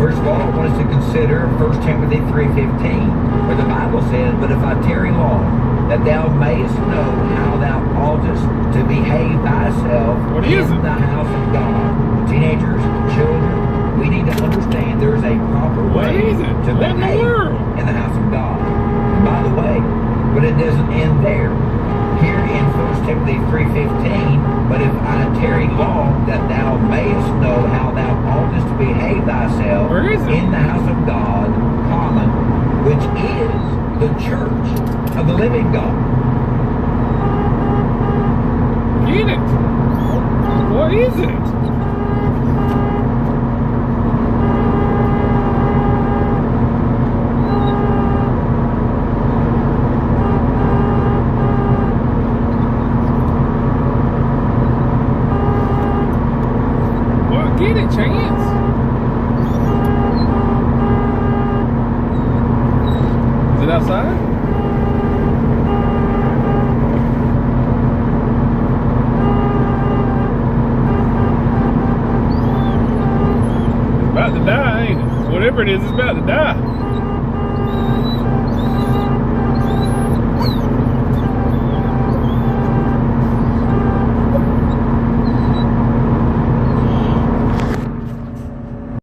First of all, I want us to consider 1 Timothy 3:15, where the Bible says, "But if I tarry long, that thou mayest know how thou oughtest to behave thyself in the house of God." Teenagers, children, we need to understand there is a proper way to behave in the house of God. And by the way, but it doesn't end there. Here in 1 Timothy 3:15, "But if I tarry long, that thou mayest know how thou oughtest to behave thyself in the house of God, common, which is the church of the living God." Get it? What is it? Get it, Chance. Is it outside? It's about to die, ain't it? Whatever it is, it's about to die.